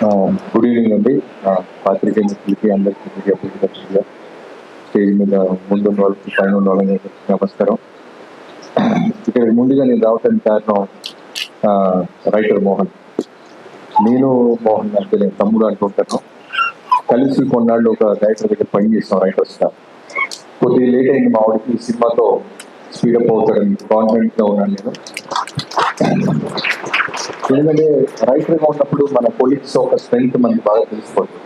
Good evening అండి. పాత్రికేయ మిత్రులకి అందరికీ మీడియా ప్రతినిధులుగా స్టేజ్ మీద ముందున్న వాళ్ళకి పైన ఉన్న వాళ్ళకి నమస్కారం. ఇక్కడ ముందుగా నేను రావటానికి కారణం రైటర్ మోహన్. నేను మోహన్ అంటే నేను తమ్ముడు అనుకుంటాను. కలిసి కొన్నాళ్ళు ఒక డైరెక్టర్ దగ్గర పనిచేస్తాం రైటర్స్ గా. కొద్దిగా లేట్ అయింది మా వాడికి ఈ సినిమాతో స్పీడప్ అవుతాడని కాన్ఫిడెంట్ గా ఉన్నాను నేను. ఎందుకంటే రైటర్ గా ఉన్నప్పుడు మన పొలిటిక్స్ ఒక స్ట్రెంగ్త్ మనకి బాగా తెలిసిపోతుంది.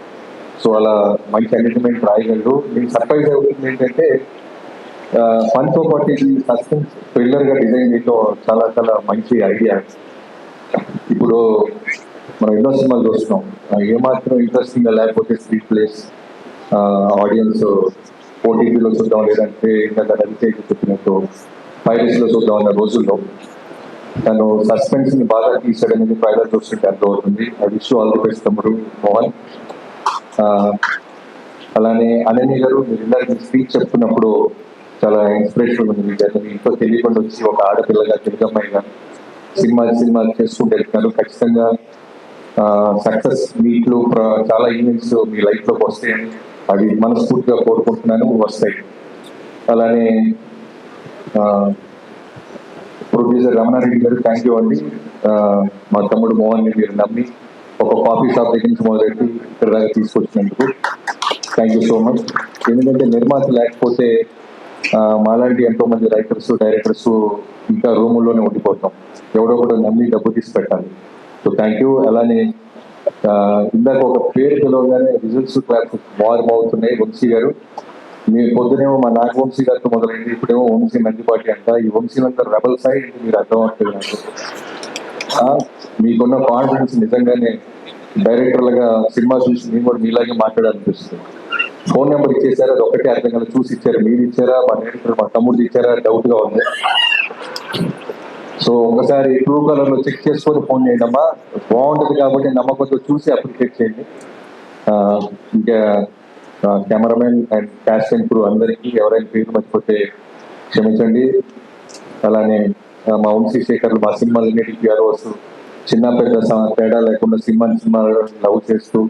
సో అలా మంచి ఎంటర్టైన్మెంట్ రాయగలరు. నేను సర్ప్రైజ్ అవుతుంది ఏంటంటే పనితో పాటు ఇది సస్పెన్స్ థ్రిల్లర్ గా డిజైన్ చేయడం చాలా చాలా మంచి ఐడియా. ఇప్పుడు మనం ఎన్నో సినిమాలు చూస్తున్నాం, ఏమాత్రం ఇంట్రెస్టింగ్ గా లేకపోతే స్క్రీన్ ప్లేస్ ఆడియన్స్ ఓటీటీలో చూద్దాం, లేదంటే ఇంకా రవితేజ చెప్పినట్టు పైరసీలో చూద్దాం అన్న రోజుల్లో తను సస్పెన్స్ ని బాగా తీసాడనేది ట్రైలర్ చూస్తుంటే అర్థమవుతుంది. I wish all the best తమ్ముడు మోహన్. అలానే అనన్య గారు, మీరు ఇందాక స్పీచ్ చెప్తున్నప్పుడు చాలా ఇన్స్పిరేషన్ ఉంది. మీకు ఇంట్లో తెలియకుండా వచ్చి ఒక ఆడపిల్లగా తెలుగమ్మాయిగా సినిమా చేసుకుంటూ వెళ్తున్నారు. ఖచ్చితంగా సక్సెస్ మీట్లు చాలా ఈవెంట్స్ మీ లైఫ్ లోకి వస్తాయని అది మనస్ఫూర్తిగా కోరుకుంటున్నాను, వస్తాయి. అలానే ప్రొడ్యూసర్ రమణారెడ్డి గారు థ్యాంక్ యూ అండి. మా తమ్ముడు మోహన్ ని మీరు నమ్మి ఒక కాఫీ షాప్ దగ్గర నుంచి మొదలెట్టి ఇక్కడ దాకా తీసుకొచ్చినందుకు థ్యాంక్ యూ సో మచ్. ఎందుకంటే నిర్మాత లేకపోతే మాలాంటి ఎంతో మంది రైటర్స్ డైరెక్టర్స్ ఇంకా రూముల్లోనే ఉండిపోతాం. ఎవడో కూడా నమ్మి డబ్బు తీసి పెట్టాలి. So thank you. అలానే ఇందాక ఒక పేరు పిలవగానే రిజల్ట్స్ క్లాస్ అవుతున్నాయి. వంశీ గారు, మీరు పొద్దునేమో మా నాగవంశీ గారితో మొదలైంది, ఇప్పుడేమో వంశీ నందిపాటి అంట. ఈ వంశీ అంతా రెబల్ సైడ్ మీరు అర్థం అవుతుంది నాకు. మీకున్న కాన్ఫిడెన్స్ నిజంగానే డైరెక్టర్లుగా సినిమా చూసి మేము కూడా మీలాగే మాట్లాడాలనిపిస్తుంది. ఫోన్ నెంబర్ ఇచ్చేసారా, అది ఒకటే అర్థం కదా, చూసి ఇచ్చారా, మీరు ఇచ్చారా, మా డైరెక్టర్ మా తమ్ముడు ఇచ్చారా, డౌట్ గా ఉంది. సో ఒకసారి ట్రూ కలర్ లో చెక్ చేసుకొని ఫోన్ చేయండి అమ్మా, బాగుంటుంది కాబట్టి నమ్మకంతో చూసి అప్రిషియేట్ చేయండి. ఇంకా cameraman and caste and crew అందరికీ ఎవరైనా పేరు మర్చిపోతే క్షమించండి. అలానే మా వంశీ శేఖర్లు, మా సినిమాలన్నిటికీ అరవచ్చు చిన్న పెద్ద తేడా లేకుండా సినిమా లవ్ చేస్తూ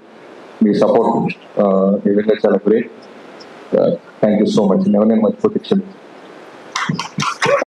మీ సపోర్ట్ నిజంగా చాలా great. Thank you so much. ఎవరైనా మర్చిపోతే క్షమించండి.